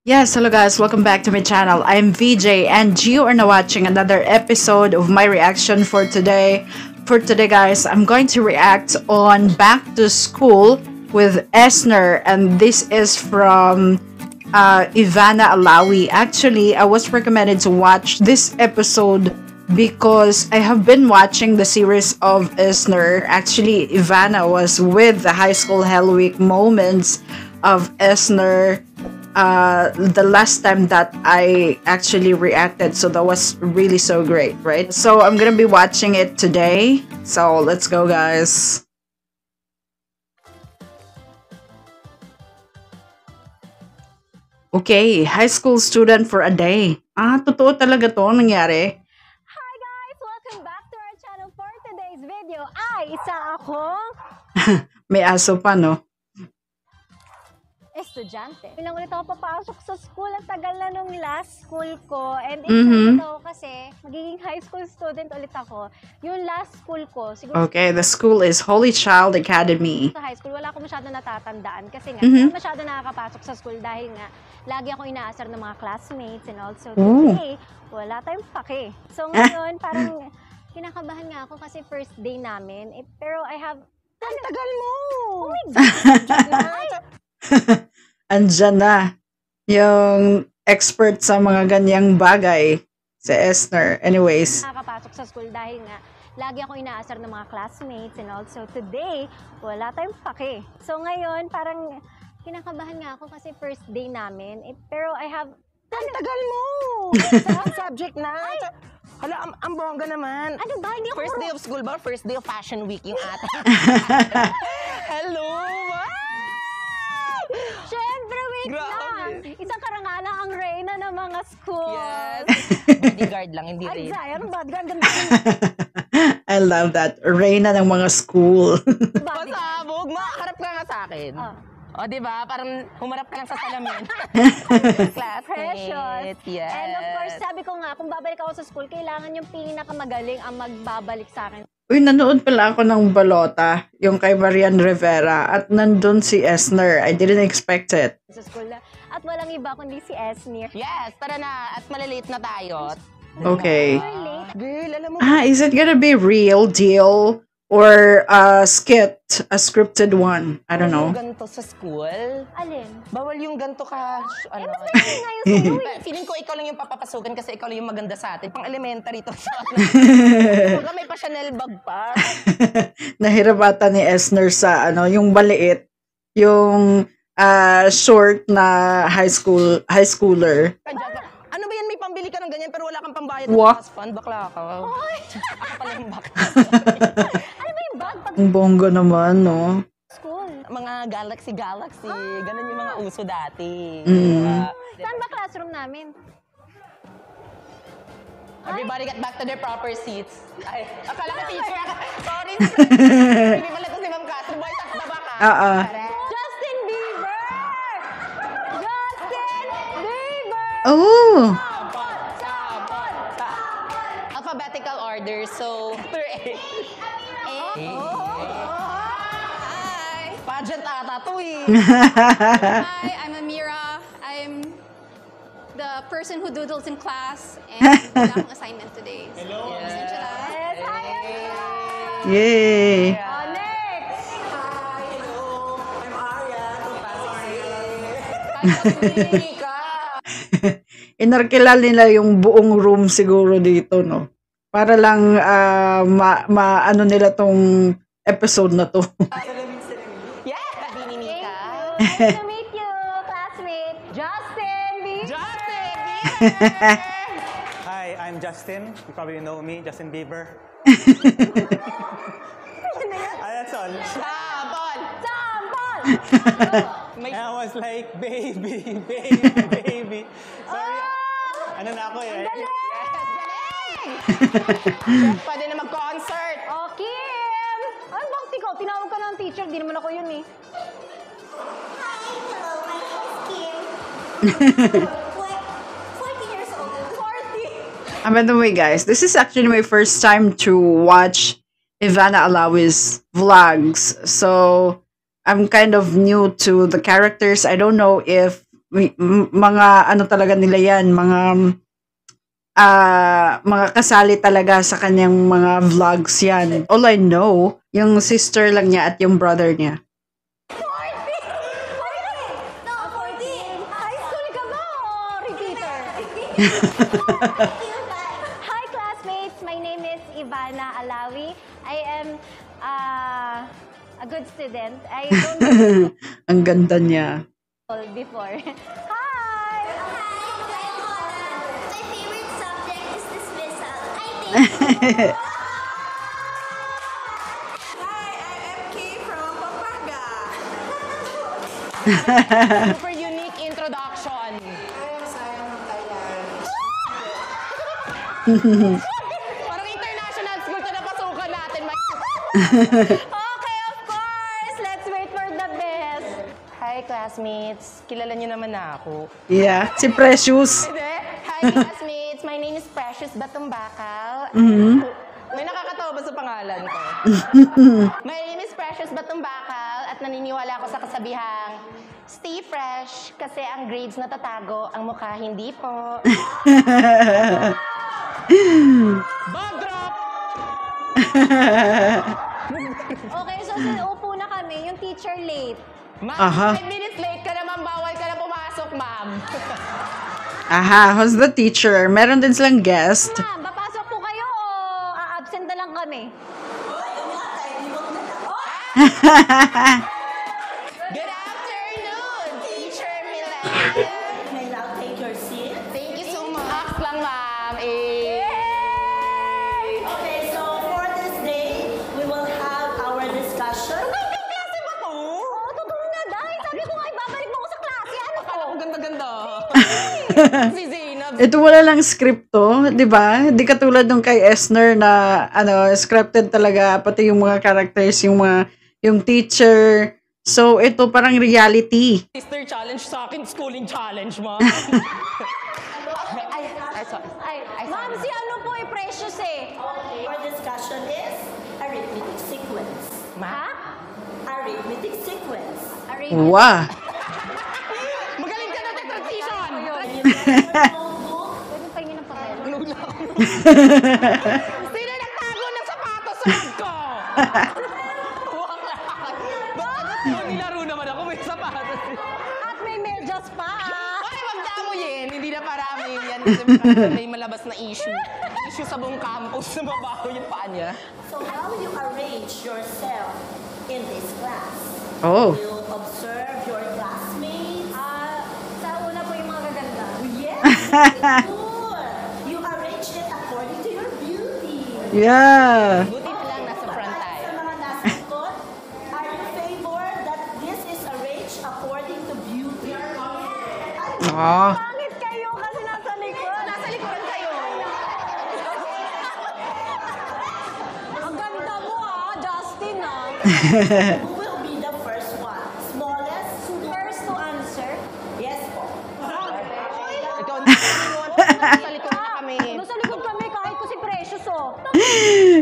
Yes, hello guys, welcome back to my channel. I'm VJ and you are now watching another episode of my reaction for today. For today guys, I'm going to react on Back to School with Esner, and this is from Ivana Alawi. Actually, I was recommended to watch this episode because I have been watching the series of Esner. Actually, Ivana was with the high school Hell Week moments of Esner the last time that I actually reacted, so that was really so great, right? So I'm gonna be watching it today, so let's go guys. Okay, high school student for a day. Totoo talaga to nangyari. Hi guys! Welcome back to our channel for today's video. Isa akong May aso pa, no? estudyante. Bilang ulit ako papasok sa school. Ang tagal na nung last school ko. And excited ako kasi magiging high school student ulit ako. Yung last school ko, siguro Okay, the school is Holy Child Academy. sa high school, wala akong masyado natatandaan. Kasi nga, hindi masyado nakakapasok sa school dahil nga, lagi ako inaasar ng mga classmates and also today, wala tayong pake. So ngayon, parang kinakabahan nga ako kasi first day namin. Pero I have... Ang tagal mo! Oh my God! Andyan na yung expert sa mga ganyang bagay, si Esner. Anyways. Nakakapasok sa school dahil nga lagi ako inaasar ng mga classmates and also today, wala tayong pake. So ngayon, parang kinakabahan nga ako kasi first day namin. Pero I have... Ang tagal mo! Subject na. Hala, ang bongga naman. Ano ba? Hindi ako First day of school ba? First day of fashion week yung ate. Hello! Siyempre, wait Grabe. lang. Isang karangalan ang reyna ng mga school. Yes. Bodyguard lang, hindi Ay, rin. Zay, ano ba? Ganda mo. I love that. Reyna ng mga school. Pasabog! Harap ka nga sa akin. Oh. O, di ba? Parang humarap ka lang sa salamin. Precious. Yes. And of course, sabi ko nga, kung babalik ako sa school, kailangan yung pinakamagaling ang magbabalik sa akin Uy, nanood pala ako ng Balota, yung kay Marian Rivera, at nandun si Esner. I didn't expect it. sa school. At walang iba kundi si Esner. Yes, tara na. At malilate na tayo. Okay. We're late. Girl, alam mo, Is it gonna be real deal or a skit, a scripted one? I don't know. yung ganito sa school. Alin? Bawal yung ganito ka, ano. Hindi nga yung sa'yo eh. Feeling ko ikaw lang yung papapasukan kasi ikaw lang yung maganda sa atin. Pang elementary to. Baka may pa Chanel bag pa. Nahirabata ni Esner sa yung maliit, yung short na high schooler. Ano ba yan? May pambili ka ng ganyan pero wala kang pambayad Wah. ng class fund. Bakla ka. Ako pala yung bakla. Ano ba yung bag pag Ang bongga naman, no? school? Mga galaxy. Ganun yung mga uso dati. Saan ba classroom namin? Everybody get back to their proper seats. Ay, akala ka teacher. Sorry. Hindi pala ito si Ma'am Catherine. Boy, sa baba ka. Justin Bieber! Justin Bieber! Oh! Alphabetical order, so per A. Hi! Pageant ata to eh. Hi, I'm Amira. I'm the person who doodles in class and wala akong assignment today. Hello. Yes, hi! Yay! Next! Mika! Inarkilal nila yung buong room siguro dito, no? Para lang ano nila tong episode na to. Yeah! Bini Mika! Nice to meet you, classmate. Justin Bieber! Justin Bieber! Hi, I'm Justin. You probably know me, Justin Bieber. That's all. Sabon! Sampol! And I was like, baby. Sorry. Ano na ako eh. Pwede na mag-concert! Oh, Kim! Ay, bakit ikaw? Tinawag ka ng teacher. Di naman ako yun eh. Hi, hello, my name is Kim. 40 years old. 40. By the way, guys, this is actually my first time to watch Ivana Alawi's vlogs. So I'm kind of new to the characters. I don't know if mga ano talaga nila yan, mga kasali talaga sa kanyang mga vlogs yan. All I know, yung sister lang niya at yung brother niya. 40! No, 14! High school ka ba o repeater? Hi classmates, my name is Ivana Alawi. I am a good student. I don't know Ang ganda niya. before. Hi! My favorite subject is dismissal. I think. Hi, I'm MK from Pampanga. Super unique introduction. Parang international school to napasukan natin. Okay, of course! Let's wait for the best. Hi, classmates. Kilala niyo naman na ako. Yeah, si Precious. Hindi. Hi, classmates. My name is Precious Batumbakal. May nakakatawa ba sa pangalan ko? My name is Precious Batumbakal at naniniwala ako sa kasabihang stay fresh kasi ang grades natatago, ang mukha hindi po. Bag drop! Okay, so upo na kami. Yung teacher late. Ma'am, Aha. 5 minutes late ka naman. Bawal ka na pumasok, ma'am. Aha, who's the teacher? Meron din silang guest. Ma'am, papasok po kayo o absent na lang kami? Good afternoon, Teacher Milan. May now take your seat. Thank you so much lang, ma'am. Okay, so for this day, we will have our discussion. Klase ba to? Oo, totoo na, Day. Sabi ko nga, ibabalik mo ko sa klase. Ano to? Akala ko ganda-ganda. Si Zainab. Ito wala lang script to, 'di ba? Di katulad nung kay Esner na scripted talaga pati yung mga characters, yung teacher. So ito parang reality. Sister challenge sa akin, schooling challenge, ma'am. ay, sorry. Ma'am, si ano po precious eh. Our discussion is arithmetic sequence. Ma? Arithmetic sequence. Wow. Magaling ka na transition. Notebook. Pwede pahingin ng papel. Sino nagtago ng sapatos sa bag ko? Bakit? Nilaro naman ako, may sapatos. At may medyas pa. Ay, magdamuyin. Hindi na paramin yan. Kasi may malabas na issue. Issue sa buong campus na mabaho yung paa niya. So how will you arrange yourself in this class? Oh. You observe your classmates. Sa una po yung mga gaganda. Yes, good. You arrange it according to your beauty. Yeah. Buti na lang nasa front Sa tayo. mga nasa likod, are you favor that this is arranged according to beauty? Oh. Pangit kayo kasi nasa likod. Nasa likuran kayo. Ang ganda mo Justin Who will be the first one? Smallest? First to answer. Yes po. Ikaw na nasa likod na kami. Nasa likod kami kahit ko si Precious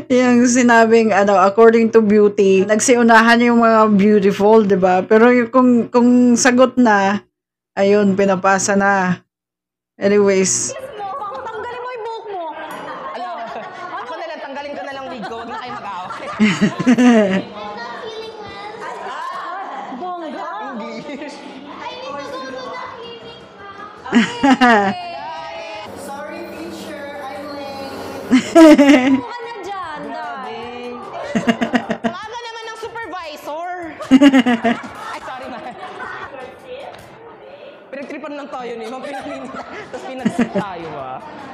Yung sinabing according to beauty, nagsiunahan yung mga beautiful, 'di ba? Pero yung kung sagot na, ayun, pinapasa na. Anyways, Tanggalin mo yung buhok mo. Alam, ako na lang, tanggalin ko na lang wig ko. Huwag na kayo mag-away. Bongga. English. Sorry, teacher. I'm late. Buka na dyan, Day. Maaga naman ng supervisor. Ay, sorry, ma. Pinagtripan lang tayo ni Ma'am. Tapos pinag-sit tayo,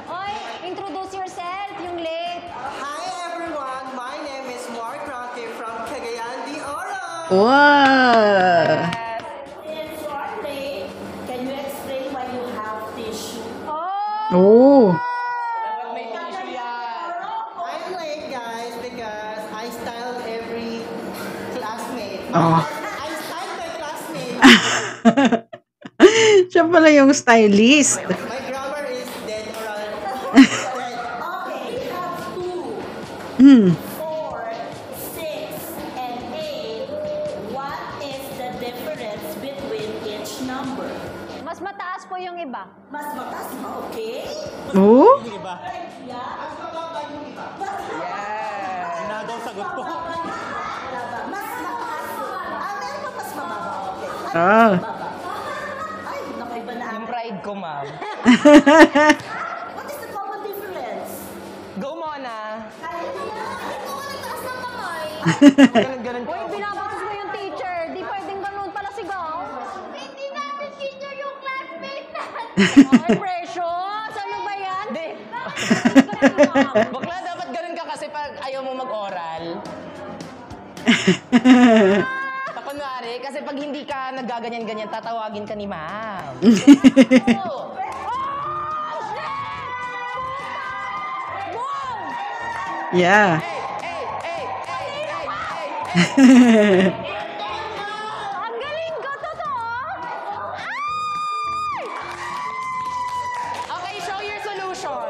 Oy, introduce yourself, yung late. Hi everyone, my name is Mark Roque from Cagayan de Oro. wow. Since you are late, can you explain why you have tissue? Oh. May issue yan. I'm late guys because I styled every classmate. Oh. I styled my classmate. Siya pala yung stylist. My grammar is dead or Okay, we have 2, 4, 6, and 8. What is the difference between each number? Mas Mas mataas ba, okay? Oh? Yung iba. Mas mababa yung iba. Nagaw sagot ko. Wala ba? Mas mataas. Meron pa mas mababa, okay. Ah. Ay, nakaiba na Yung pride ko, ma'am. What is the common difference? Go, Mona. Kaya niya. Hindi ko ka nagtaas ng kamay. Ganun ko. Uy, binabatas mo yung teacher. Di pwedeng ganun pala sigaw. Hindi natin teacher yung classmate natin. Ay, precious! Ano ba yan? Hindi. Bakla, dapat ganun ka kasi pag ayaw mo mag-oral. Kunwari, kasi pag hindi ka naggaganyan-ganyan, tatawagin ka ni ma'am. Oh. Yeah. Ang galing ko, totoo! Okay, show your solution.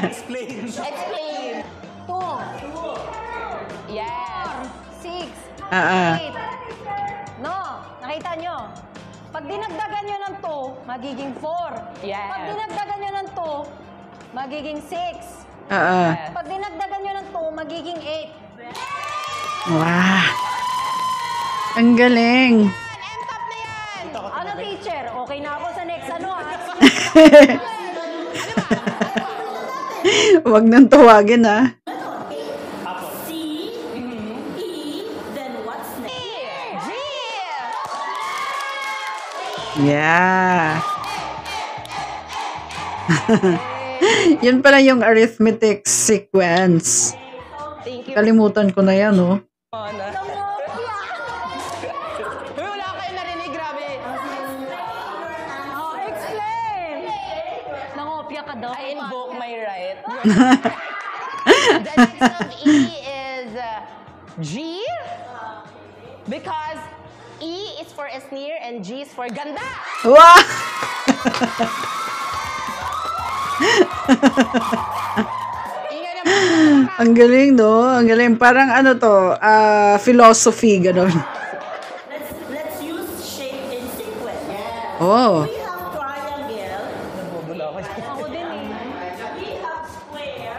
Explain. Explain. 2, Yes. 6, Ah. 8. No, nakita nyo? Pag dinagdagan nyo ng 2, magiging 4. Yes. Pag dinagdagan nyo ng 2, magiging 6. Pag dinagdagan nyo ng 2, magiging 8. Wow. Ang galing. M-top na yan. Ano, teacher? Okay na ako sa next ano, ha? Huwag nang tawagin, ah. C, E, then what's next? G. Yeah. Yun pala yung arithmetic sequence. Thank you, Kalimutan ko na yan, oh. Mona. Uy, wala kayo narinig, grabe. Oh, explain! Nangopya ka daw. I invoke my right. The next of E is G. Because E is for sneer and G is for ganda. Wow! Ingay naman. Ang galing, no? Ang galing. Parang ano to, philosophy, gano'n. Let's use shape in sequence. Oh. We have triangle. Ako din eh. We have square.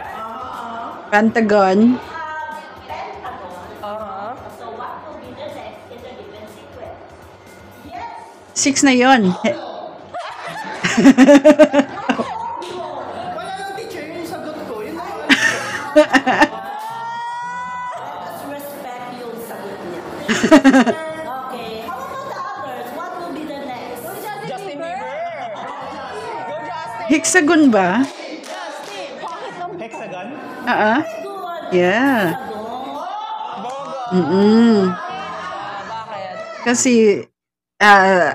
Pentagon. We have pentagon. So what will be the next in the given sequence? Yes. 6 na yon. Wala lang teacher, yung sagot ko. Yun lang. Let's respect yung sagot niya. Okay. How about the others? What will be the next? Justin Bieber. Go, Justin. Hexagon ba? Hexagon. Ah. Good. Yeah. Bogo. Bakit? Kasi,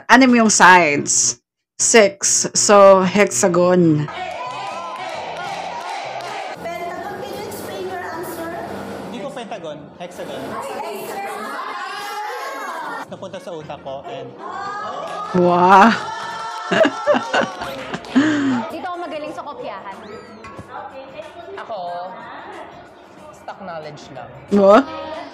anim yung sides. 6. So, hexagon. Pentagon, can you explain your answer? Hindi ko pentagon. Hexagon. Napunta sa utak ko and Wow. Dito ako magaling sa kopyahan. Ako, stock knowledge lang. What?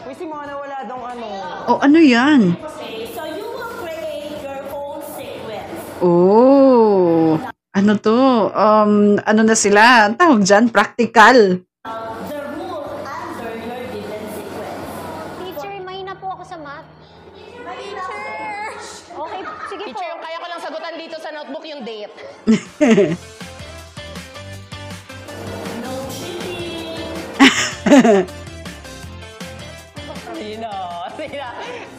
Uy, si Mona wala dong ano. Oh, ano yan? Okay, so you will create your own sequence. Oh. Ano to? Ano na sila? Ang tawag dyan? Practical. The rule under your given sequence. Teacher, mahina po ako sa math. Okay, sige po. Teacher, yung kaya ko lang sagutan dito sa notebook yung date. No cheating.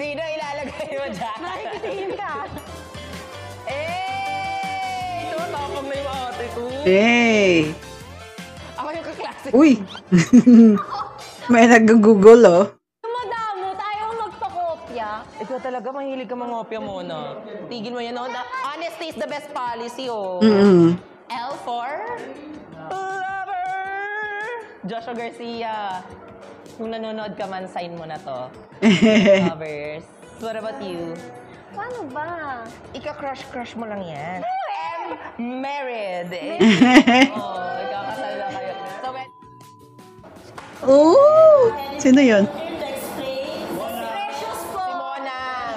Sino ilalagay mo dyan? Nakikitingin ka. Ito, tapang na yung ate ko. Hey. Ako yung kaklase. Uy. May nag-google, oh. Madamo, tayo magpakopya. Ikaw talaga, mahilig ka mangopya muna. Tigil mo yan, no? Honesty is the best policy, oh. L for? Lover! Joshua Garcia. Kung nanonood ka man, sign mo na to. Lovers. What about you? Paano ba? Ika-crush mo lang yan. M, married. Oh, ikakasal na kayo. So, Oh. Sino yun? To explain. si Mona.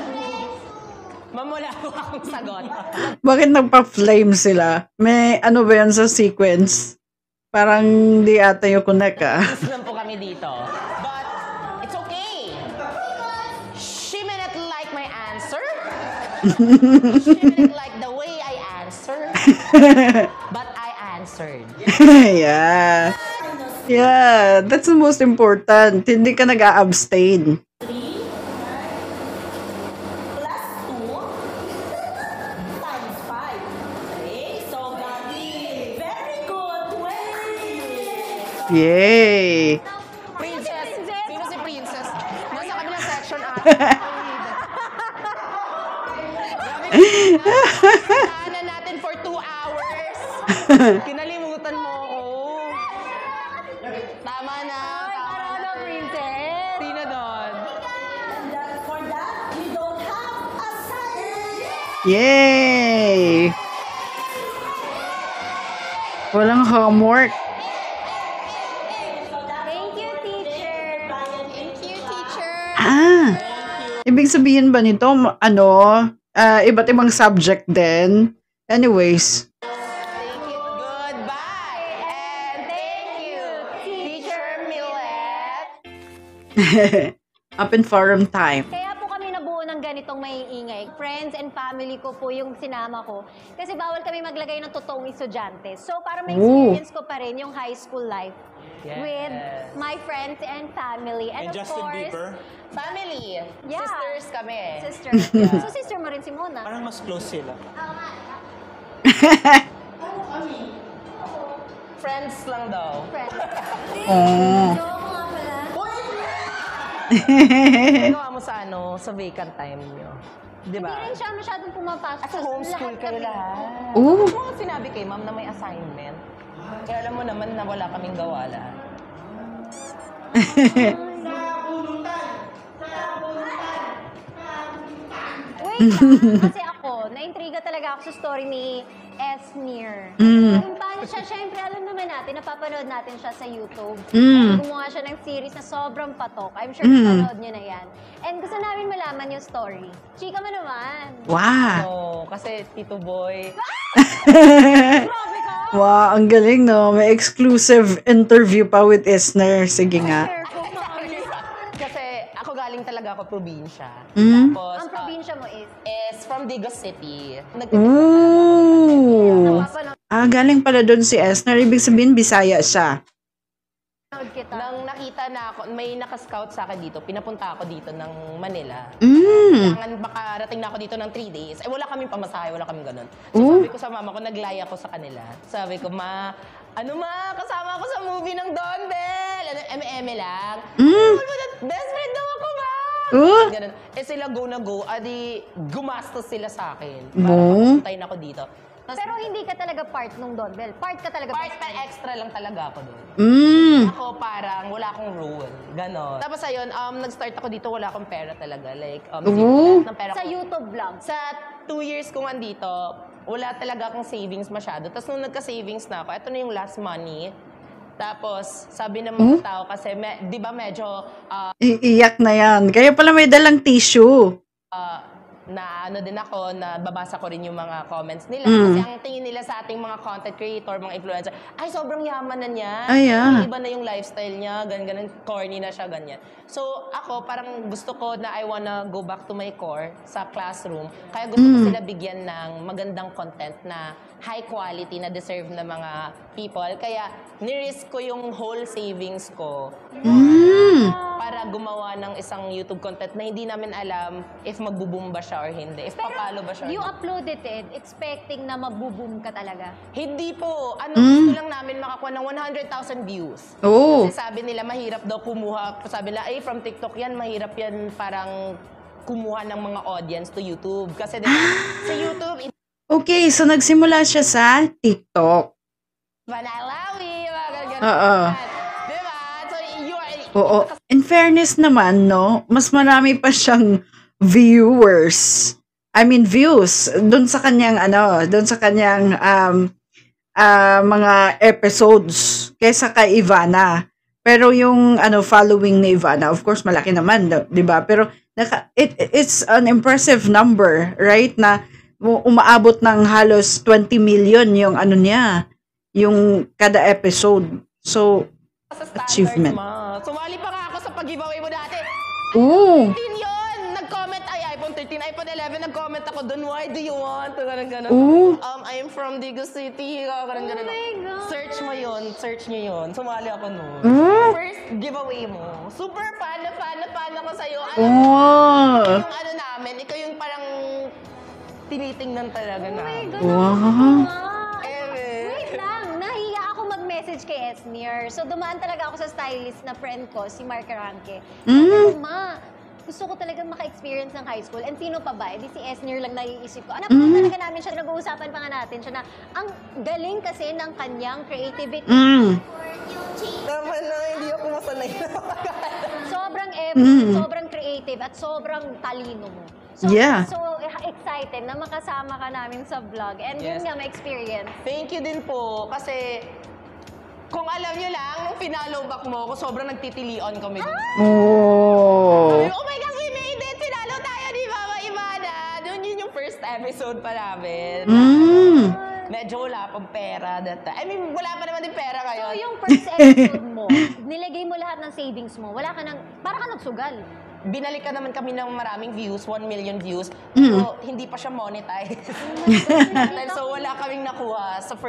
Mamula ko akong sagot. Bakit nagpa-flame sila? May ano ba yan sa sequence? Parang di ata yung connect Gusto lang po kami dito. But, it's okay. She may not like my answer. She may not like the way I answer. But I answered. Yeah. Yeah, that's the most important. Hindi ka nag-a-abstain. 3 plus 2 times 5. Okay, so Gabi, very good. 20. Yay! Princess. Sino si Princess? Nasa kabilang section ata. Kailangan natin for 2 hours. Kinalimutan mo ako. Tama na. Parang na, princess. Sino doon? For that, we don't have assignment. Yay! Walang homework. Thank you, teacher. Thank you, teacher. Ah! Ibig sabihin ba nito, ano, iba't ibang subject din? Anyways. Thank you. Goodbye. And thank you, Teacher Millet. Open forum time. Kaya po kami nabuo ng ganitong maiingay. Friends and family ko po yung sinama ko. Kasi bawal kami maglagay ng totoong estudyante. So, para ma-experience ko pa rin yung high school life with my friends and family. And, And of Justin course, Bieber, Family. Yeah. Sisters kami. sister. So, sister mo rin si Mona. parang mas close sila. Friends lang daw. Friends. Oh. Ginawa mo sa ano, sa vacant time nyo. Di ba? Hindi rin siya masyadong pumapasok. Sa homeschool kayo kami. lahat. Oh. Ano mga sinabi kay ma'am na may assignment? Kaya alam mo naman na wala kaming gawa lahat. Wait lang, kasi ako, naintriga talaga ako sa story ni Esnir. Kung paano siya, syempre, alam naman natin, napapanood natin siya sa YouTube. Gumawa siya ng series na sobrang patok. I'm sure napanood niyo na yan. And gusto namin malaman yung story. Chika mo naman. Wow. No, kasi Tito Boy, Grabe ka! Wow, ang galing, no? May exclusive interview pa with Esner. Sige nga. Share ko, mami. kasi ako galing talaga ako probinsya. Mm. Tapos, Ang probinsya mo is? is from Digos City. Ooh. Napapanood Galing pala doon si Esner. Ibig sabihin, Bisaya siya. kita. Nang nakita na ako, may nakascout sa akin dito, pinapunta ako dito ng Manila. Mm. Kailangan makarating na ako dito ng 3 days. Eh, wala kaming pamasahe, wala kaming ganun. So, Oh. sabi ko sa mama ko, naglay ako sa kanila. Sabi ko, ma, kasama ako sa movie ng Don Bell. Ano, eme lang. Best friend daw ako, ma. Oh. Ganun. Eh, sila go na go, adi, gumastos sila sa akin. Mo? Para na ako dito. Tapos, Pero hindi ka talaga part nung Don Bell. Part ka talaga. part pa extra lang talaga ako doon. Mm. Ako parang wala akong role. Ganon. Tapos ayun, nag-start ako dito, wala akong pera talaga. Like, Oo. ng pera Sa ko. YouTube vlog. Sa 2 years kong andito, wala talaga akong savings masyado. Tapos nung nagka-savings na ako, ito na yung last money. Tapos, sabi ng mga tao kasi, di ba medyo Iiyak na yan. Kaya pala may dalang tissue. na ano din ako, na babasa ko rin yung mga comments nila. Kasi ang tingin nila sa ating mga content creator, mga influencer, ay, sobrang yaman na niya. Ay, ah. Iba na yung lifestyle niya, ganyan, corny na siya, ganyan. So, ako, parang gusto ko na I wanna go back to my core sa classroom. Kaya gusto ko sila bigyan ng magandang content na high quality, na deserve ng mga people. Kaya, nirisk ko yung whole savings ko para gumawa ng isang YouTube content na hindi namin alam if magbo-boom ba siya or hindi. If papalo ba siya or You hindi. uploaded it expecting na mabuboom ka talaga. Hindi po. Gusto lang namin makakuha ng 100,000 views. Oh. Kasi sabi nila, mahirap daw kumuha. Sabi nila, ay, from TikTok yan, mahirap yan parang kumuha ng mga audience to YouTube. Kasi diba, sa YouTube, Okay, so nagsimula siya sa TikTok. Manalawi, mga ganyan. Oo. Diba? So, you are... Oo. In fairness naman, no, mas marami pa siyang viewers. I mean, views doon sa kanyang doon sa kanyang mga episodes kaysa kay Ivana. Pero yung following ni Ivana, of course, malaki naman, 'di ba? Pero it's an impressive number, right? Na umaabot ng halos 20 million yung ano niya, yung kada episode. So, Sa standards, achievement. ma. Sumali pa nga ako sa pag-giveaway mo dati. Oo. 13 yun! Nag-comment, iPhone 13, iPhone 11, nag-comment ako doon, why do you want? Ganun. Oo. I am from Digo City. Ganun. Oh my God. Search mo yun, search nyo yun. Sumali ako noon. First giveaway mo. Super fan ako sa'yo. Oh. Yung ano namin, ikaw yung parang tinitingnan talaga namin. Wow. Wait lang, nahiya ako mag-message kay Esnir. So, dumaan talaga ako sa stylist na friend ko, si Mark Ranke. Sabi ko, Ma, gusto ko talaga maka-experience ng high school. And sino pa ba? Di si Esnir lang naiisip ko. Talaga namin siya, nag-uusapan pa nga natin siya na ang galing kasi ng kanyang creativity. Tama na, hindi ako masanay na. Sobrang effort, sobrang creative, at sobrang talino mo. So, Yeah. so excited na makasama ka namin sa vlog. And yun Yes. nga, ma-experience. Thank you din po, kasi kung alam nyo lang, nung finalo back mo ako, sobrang nagtitilian kami. Oh. Oh my God, we made it! Finalo tayo ni Mama Imana! Doon yun yung first episode pa namin. Medyo wala pang pera that time. I mean, wala pa naman din pera So, ngayon. yung first episode mo, nilagay mo lahat ng savings mo. Wala ka nang, para ka nagsugal. Binalikan naman kami ng maraming views, 1 million views. So, hindi pa siya monetize. So, wala kaming nakuha sa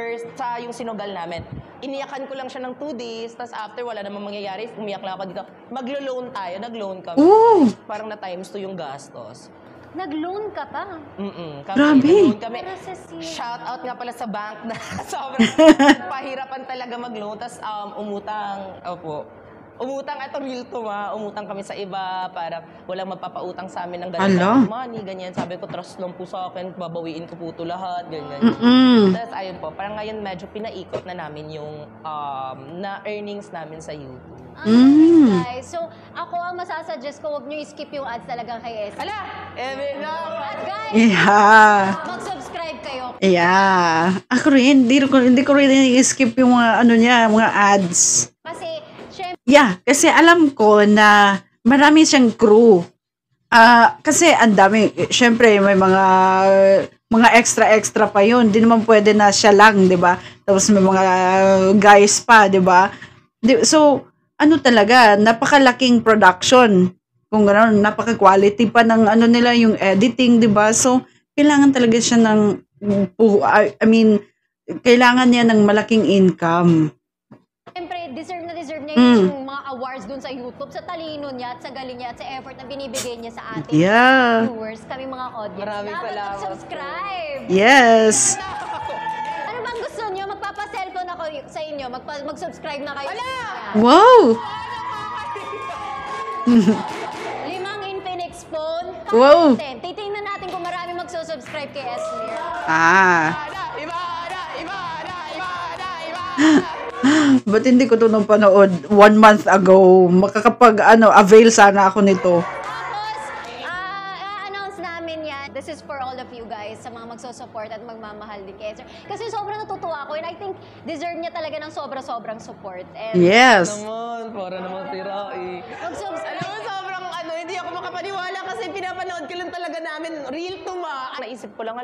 yung sinugal namin. Iniyakan ko lang siya ng 2 days, tapos after, wala namang mangyayari. Umiyak lang ako dito. Maglo-loan tayo. Nag-loan kami. Ooh. Parang na times 2 yung gastos. Nag-loan ka pa. Grabe. Nag-loan kami. Para sa sis. Shout out nga pala sa bank na sobrang pahirapan talaga mag-loan. Tapos umutang ito real to umutang kami sa iba para walang magpapautang sa amin ng ganyan money, ganyan. Sabi ko, trust lang po sa akin, babawiin ko po ito lahat, ganyan. Tapos ayun po, parang ngayon medyo pinaikot na namin yung na earnings namin sa YouTube. Guys, so ako ang masasuggest ko, huwag nyo i-skip yung ads talaga kay Esnir. Ala! At guys, Yeah. mag-subscribe kayo. Yeah. Ako rin, hindi ko rin i-skip yung mga ano niya, mga ads. Kasi, syempre, Yeah, kasi alam ko na marami siyang crew. Kasi ang dami, syempre may mga extra pa yun. Di naman pwede na siya lang, 'di ba? Tapos may mga guys pa, 'di ba? So, ano talaga, napakalaking production. Kung gano'n, napaka-quality pa ng ano nila yung editing, 'di ba? So, kailangan talaga siya ng kailangan niya ng malaking income. deserve niya yung mga awards dun sa YouTube, sa talino niya, at sa galing niya, at sa effort na binibigay niya sa ating viewers, kami mga audience. Maraming Dapat salamat. mag-subscribe! Yes! Ano bang gusto niyo? Magpapa-cellphone ako sa inyo. Mag-subscribe na kayo. Wow! 5 Infinix phone. Wow. Titingnan natin kung marami magsusubscribe kay Esnir. Ba't hindi ko ito nung panood 1 month ago? Avail sana ako nito. Tapos, announce namin yan. This is for all of you guys, sa mga magsusupport at magmamahal din kay Esnir. Kasi sobrang natutuwa ako and I think deserve niya talaga ng sobra-sobrang support. And Yes. Naman, para naman tira eh. mag-subscribe. Alam mo, sobrang hindi ako makapaniwala kasi pinapanood ko lang talaga namin real to Naisip ko lang,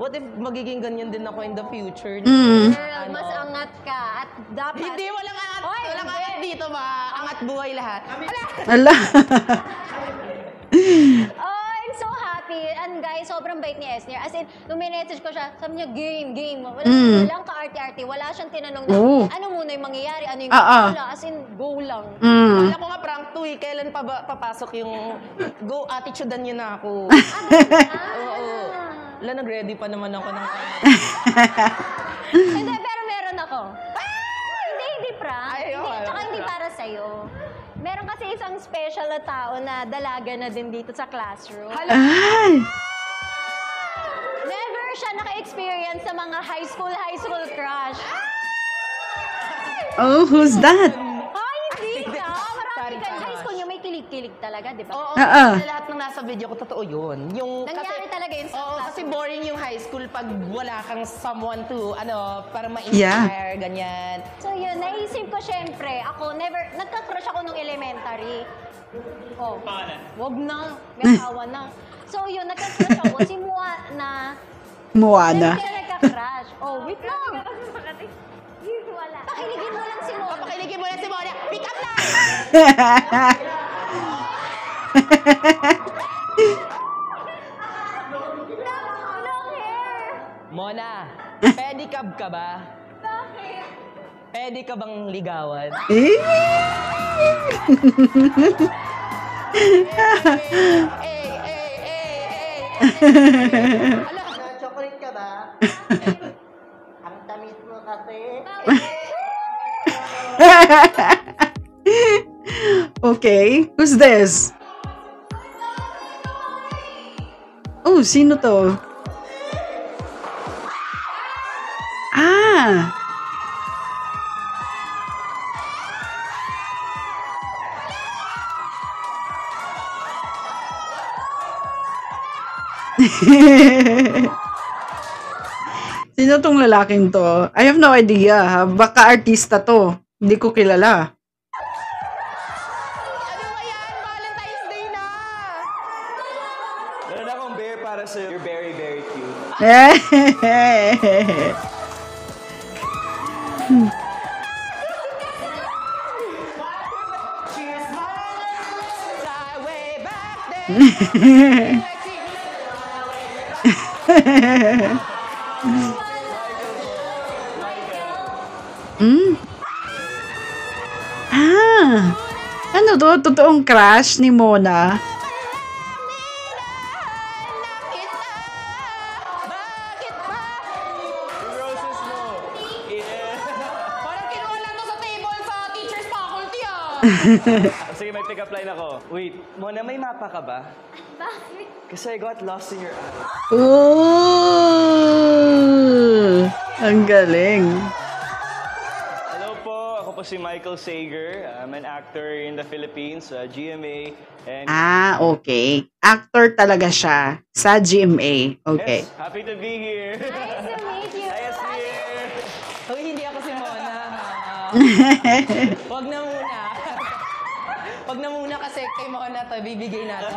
what if magiging ganyan din ako in the future? Girl, mas angat ka. At dapat... Hindi, walang angat. Oy, Walang hindi. angat dito Angat buhay lahat. Ala. Oh, I'm so happy. And guys, sobrang bait ni Esnir. As in, nung message ko siya, sabi niya, game. Walang ka-arte-arte. Wala siyang tinanong na, ano muna yung mangyayari, ano yung wala. As in, go lang. Alam ko nga prank to Kailan pa ba papasok yung go attitude-an niyo na ako? Oo. Wala, nag-ready pa naman ako ng Hindi, pero meron ako. Hindi prank. Ay, Tsaka hindi para sa'yo. Meron kasi isang special na tao na dalaga na din dito sa classroom. Ay. Never siya naka-experience sa mga high school crush. Oh, who's that? Ay, hindi ka. Marami ka. High school niyo may kilig-kilig talaga, di ba? Oo, Ah. sa lahat ng nasa video ko, totoo yun. Nangyari talaga yun sa Oo, class. kasi boring yung high school pag wala kang someone to, para ma-inspire, ganyan. So yun, naisip ko syempre, ako nagka-crush ako nung elementary. Oh, wag na, may asawa na. So yun, nagka-crush ako, simula na Moana. Hindi ka nagka-crush. Oh, wait lang. Pakiligin mo lang si Mona. Pakiligin mo na si Mona. Pick up lang! Mona, pedicab ka ba? Bakit? Pwede ka bang ligawan? Eh? Ala, chocolate ka ba? Ang tamis mo kasi. Okay, who's this? Oh, sino to? Ah! Sino tong lalaking to? I have no idea. Ha? Baka artista to. Hindi ko kilala. Ano ba yan? Valentine's Day na! Meron akong bear para sa'yo. You're very, very cute. Sa way back then! Ah! Ano to? Totoong crush ni Mona? Bakit ba? Yung roses mo. Yeah. Parang kinuha lang to sa table sa teacher's faculty ah! Sige, may pick-up line ako. Wait, Mona, may mapa ka ba? Bakit? Kasi I got lost in your eyes. Ooh! Ang galing. Hello po, ako po si Michael Sager. I'm an actor in the Philippines, GMA. And Ah, okay. Actor talaga siya sa GMA. Okay. yes, happy to be here. Nice to meet you. Nice to here. Uy, hindi ako si Mona. Wag na muna. Wag na muna kasi kay Mona to, bibigay natin.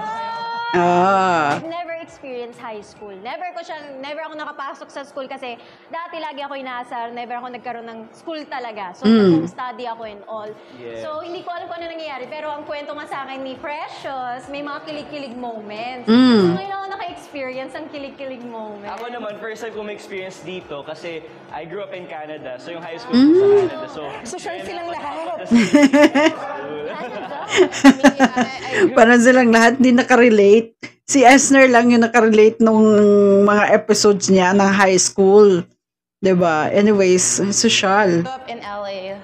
Ah. I've never experienced high school. Never ako nakapasok sa school kasi dati lagi ako inaasar, never ako nagkaroon ng school talaga. So, home study ako and all. Yes. So, hindi ko alam kung ano nangyayari. Pero ang kwento nga sa akin ni Precious, may mga kilig-kilig moments. Mm. So, ngayon ako naka-experience ng kilig-kilig moments. Ako naman, first time ko ma-experience dito kasi I grew up in Canada. So yung high school ko sa Canada. So Social silang lahat. Parang silang lahat di nakarelate. Si Esner lang yung nakarelate nung mga episodes niya ng high school. 'Di ba? Anyways, social. Up in LA.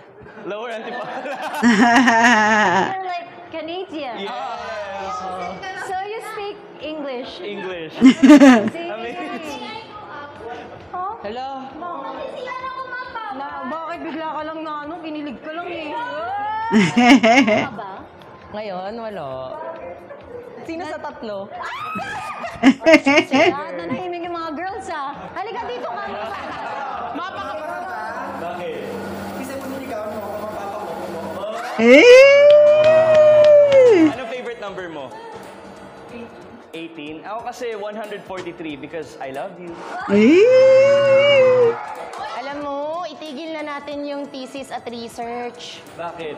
Lower Antipolo. You're like Canadian. Yes. So, you speak English. English. See? Amazing. Huh? Hello? Bakit bigla ka lang na ano? Kinilig ka lang eh. Ba? Ngayon, wala. Sino sa tatlo? Lahat na nahimik yung mga girls ah. Halika dito ka. Mapa ka ba? Bakit? Anong favorite number mo? 18. Ako kasi 143 because I love you. Alam mo, itigil na natin yung thesis at research. Bakit?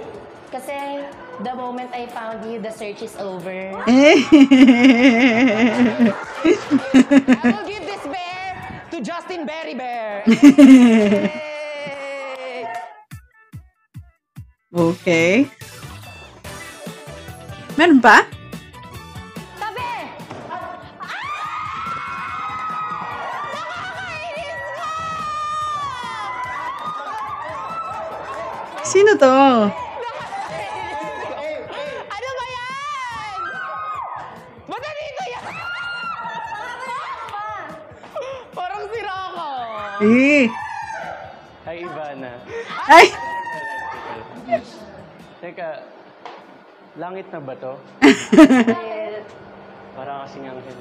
Kasi the moment I found you, the search is over. I will give this bear to Justin Berry Bear. Yay! Okay. Meron pa? Tabi! Sino to? Ano ba yan? Ba't nandito yan? Parang sira ka. Hi, Ivana. Ay! Teka, langit na ba to? Parang kasing anghel.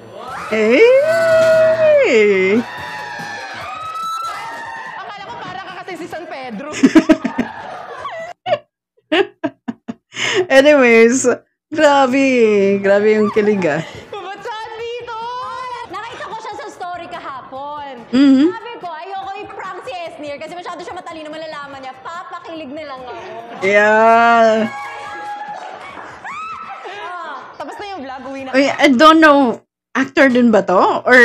Akala ko parang ka kasi si San Pedro. Anyways, grabe. Grabe yung kilig ah. Ba't saan dito? Nakita ko siya sa story kahapon. Mhm. Sabi ko, ayoko i-prank si Esnir kasi masyado siya matalino, malalaman niya. Papakilig na lang ako. Yeah. Tapos na yung vlog, uwi na. Uy, I don't know. Actor din ba to? Or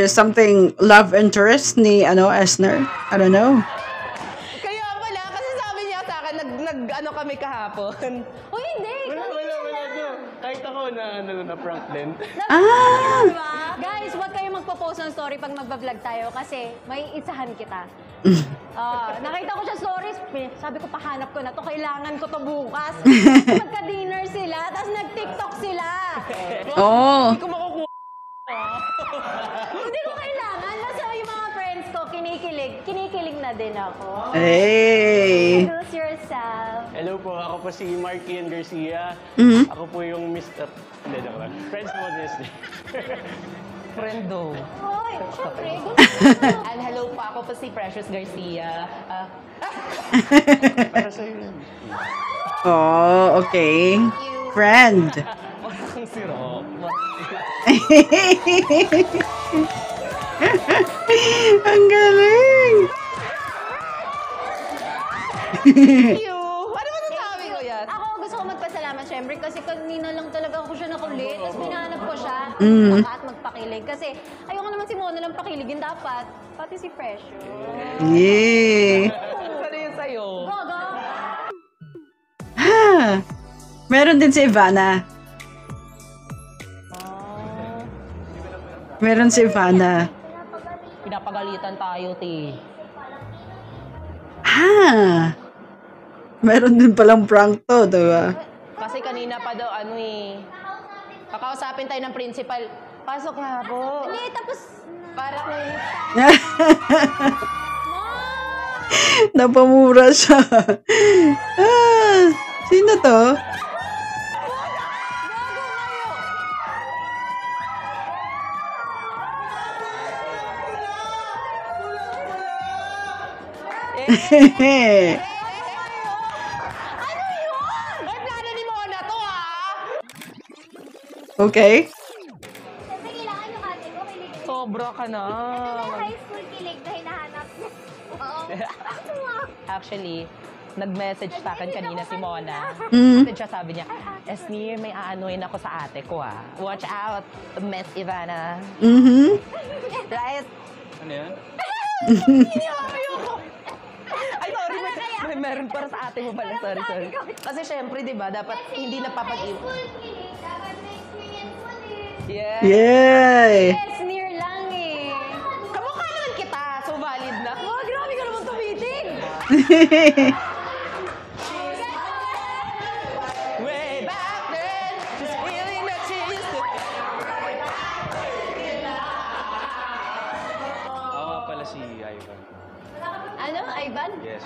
something love interest ni Esner? I don't know. Kaya pala, kasi sabi niya sa akin, nag-ano kami kahapon. Uy, hindi. Wala. Kahit ako na prank din. Ah! Diba? Guys, huwag kayo magpo-post ng story pag magbablog tayo kasi may isahan kita. Nakita ko siya stories, sabi ko pahanap ko na to, kailangan ko to bukas. Magka-dinner sila, tapos nag-TikTok sila. Oh. Hindi ko makukuha. Hindi ko kailangan, basta yung mga friends ko, kinikilig na din ako. Hey. Introduce yourself. Hello po, ako po si Markian Garcia. Mhm. Ako po yung Mr. Hindi, joke lang. Friends mo Disney. Friendo. Hoy, syempre, And hello po, ako po si Precious Garcia. Para sa'yo yun. Oh, okay. Friend. Parang si Rock. Ang galing. Ano ba nasabi ko yan? Ako gusto ko magpasalamat syempre kasi kanina lang talaga ako siya nakulit. Tapos hinahanap ko siya. At magpakilig. Kasi ayoko naman si Mona lang pakiligin dapat. Pati si Precious. Yeah. Ano yun sa'yo? Gaga. Ha. Meron din si Ivana. Meron si Ivana. Pinapagalitan tayo, te. Ah. Meron din palang prank to, diba? Kasi kanina pa daw, kakausapin tayo ng principal. Pasok nga po. Hindi, tapos... Para kung... Napamura siya. Sino to? Ano yun? Ay, plano ni Mona to, Okay. Siyempre, kailangan yung ate ko. Sobra ka na. High school kilig na hinahanap. Wow. Actually, nag-message sa akin kanina si Mona. Mm. Message siya, sabi niya, Esnir, may aanuin ako sa ate ko, Watch out, Miss Ivana. Mhm. Right? Ano yan? Ay, sorry, may meron para sa ate mo pala. Sorry. Kasi syempre, di ba, dapat hindi napapag-iwan. Dapat may experience mo din. Yeah. Yay! Yes, near lang eh. Kamukha naman kita, so valid na. Oh, grabe ka naman tumitig. Way back then, just feeling that she used to... Ako nga pala si Ivan. Ano? Ivan? Yes,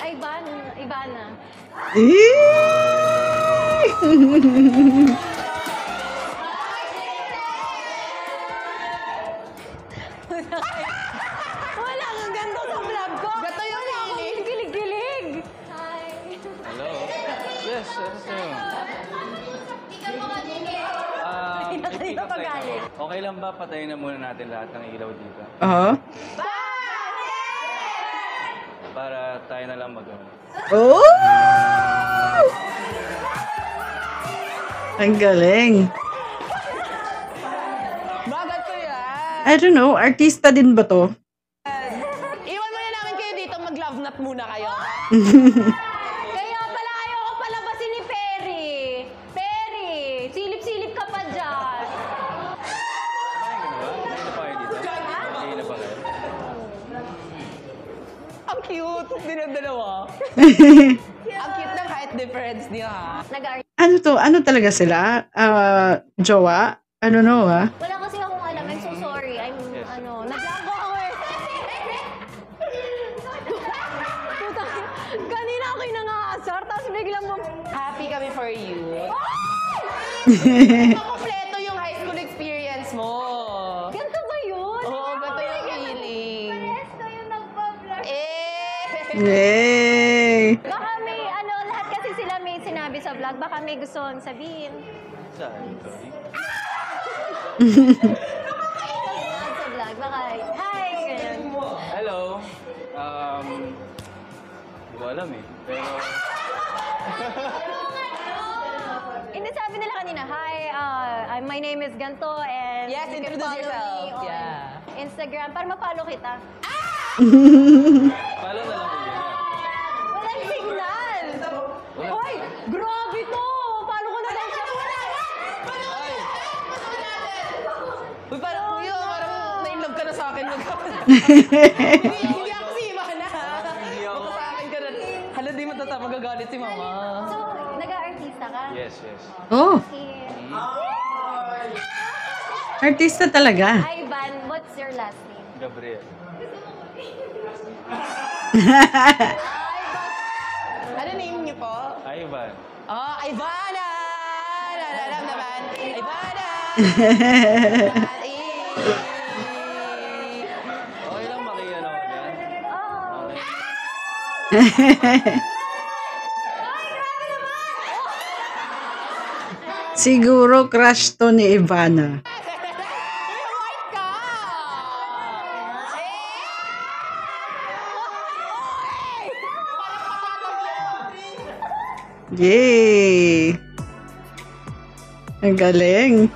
Ivan. Ivana. Wala kang ganito sa vlog ko. Gato yung Wala akong hilig. gilig-gilig. Hi. Hello? Yes, ano sa'yo? May Kanina pick up pa line galing. ako. Okay lang ba patayin na muna natin lahat ng ilaw dito? Oh. Para tayo na lang mag-ano. Oh! Ang galing. Bagat ko yan. I don't know, artista din ba to? Iwan muna namin kayo dito, mag-love nut muna kayo. Kaya pala ayoko palabasin ni Perry. Perry, silip-silip ka pa dyan. Kain na ba? Kain na pa kayo dito? Kain na ba kayo? Ang cute din ang dalawa. Ang cute ng height difference niya, Ano to? Ano talaga sila? Jowa? I don't know, Wala kasi akong alam. I'm so sorry. Naglago ako eh. Kanina ako yung nangaasar, tapos biglang mo... Happy kami for you. Kompleto yung high school experience mo. Ganito ba yun? Oo, ganito yung feeling. Pares kayong nagpa-vlog. Yay! Baka may lahat kasi sila may sinabi sa vlog. Baka may gusto kong sabihin. Saan? Sorry. Sa vlog, baka, hi! Hindi ko alam eh. Pero... Hindi, sabi nila kanina, hi, my name is Ganto and Yes, you can introduce follow yourself. me on Yeah. Instagram para ma-follow kita. Follow na lang ko yun. Walang signal! Hoy, grabe to! Follow ko na lang siya. Uy, parang na-inlove ka na sa akin. Hindi ako si Ivana. Baka sa akin ka na. Hala, di magagalit si Mama. So, nag-artista ka? Yes, yes. Oh, Okay. artista talaga. Ivan, what's your last name? Gabriel. Ano name niyo po? Ivan. Oh, Ivana! Alam naman. Ivana! Okay lang makiyano ko yan. Oh. Siguro crush to ni Ivana. White ka! Yay! Ang galing.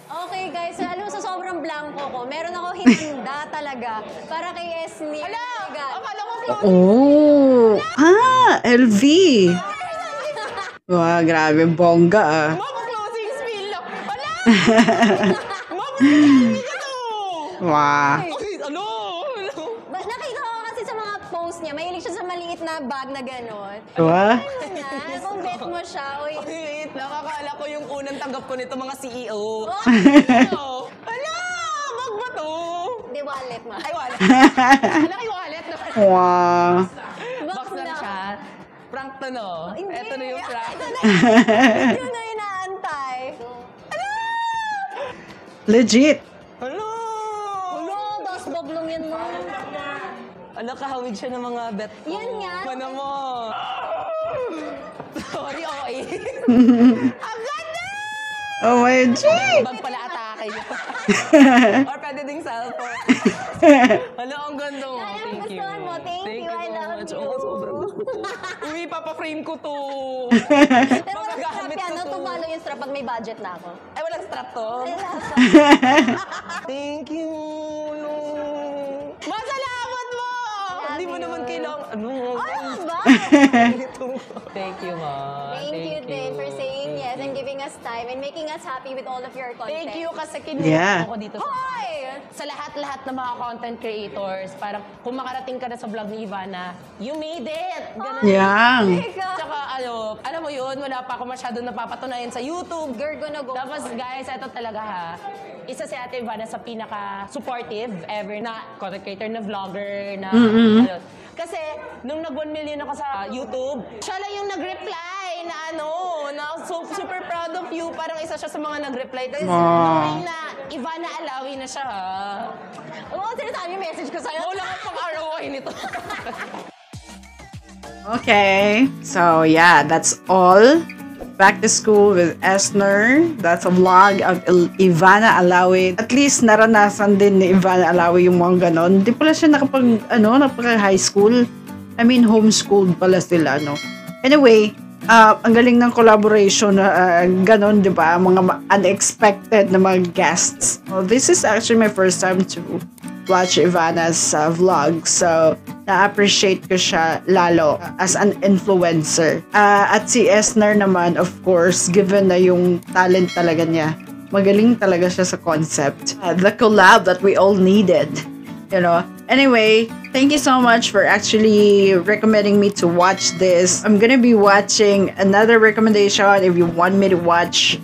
Okay guys, so alam mo sa sobrang blanco ko, meron ako hinanda talaga para kay Esme. Hala! Akala ko Oh! LV! Wow, grabe. Bongga ah. Mama, closing spill lang. Hala! Mama, hindi ka to! Wow. Ay, ano? Nakita ko kasi sa mga post niya, mahilig siya sa maliit na bag na gano'n. Wow. Na, kung bet mo siya, uy. Wait, nakakala ko yung unang tanggap ko nito mga CEO. Oh, Hala! Bag ba to? di wallet mo. Ay, wallet. Hala, kay wallet. Wow. Box na siya. Prank to, no? Hindi. Ito na yung prank. Yun na inaantay. Legit. Hala! Ulo, dos boblong yan mo. Ala, kahawig siya ng mga bet ko. Yan nga. Ano mo? Sorry, OA. Ang ganda! OMG! Bag pala atake niyo. Or pwede ding cellphone. Hala, ang ganda mo. Kaya Thank you. gustuhan mo. Thank you. I love much. you. Oo, sobrang gusto ko. Uy, papaframe ko to. Pero walang strap Magagamit yan. ko No? to. Tumalo yung strap pag may budget na ako. Ay, walang strap to. Thank you. No. Masalamat mo! Hindi mo you. naman kailangan. Ano? Ano ba? Thank you, ma. Thank you din for saying yes and giving us time and making us happy with all of your content. Thank you kasi kinuha Yeah. ako dito sa Hoy! sa lahat-lahat ng mga content creators. Parang kung makarating ka na sa vlog ni Ivana, you made it! Ganun. Yang. Tsaka alam mo yun, wala pa ako masyado napapatunayan sa YouTube. You're gonna go. Tapos guys, ito talaga ha. Isa si Ate Ivana sa pinaka-supportive ever na content creator, na vlogger, na ano. Kasi nung nag 1 million ako sa YouTube, siya lang yung nag-reply na super proud of you. Parang isa siya sa mga nag-reply. Tapos knowing na Ivana Alawi na siya ha. Oo, sinasabi yung message ko sa'yo. Wala kang pang-ROI nito. Okay. So, yeah, that's all. Back to school with Esner. That's a vlog of Ivana Alawi. At least naranasan din ni Ivana Alawi yung mga ganon. Hindi pala siya napaka-high school. I mean, homeschooled pala sila, no? Anyway, ang galing ng collaboration na ganon, di ba? Mga unexpected na mga guests. Well, this is actually my first time to watch Ivana's vlog. So, na-appreciate ko siya lalo as an influencer. At si Esner naman, of course, given na yung talent talaga niya, magaling talaga siya sa concept. The collab that we all needed. You know? Anyway, thank you so much for actually recommending me to watch this. I'm gonna be watching another recommendation if you want me to watch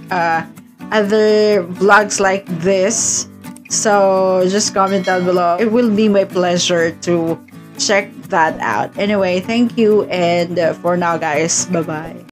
other vlogs like this. So just comment down below. It will be my pleasure to check that out. Anyway, thank you, and for now guys, bye bye.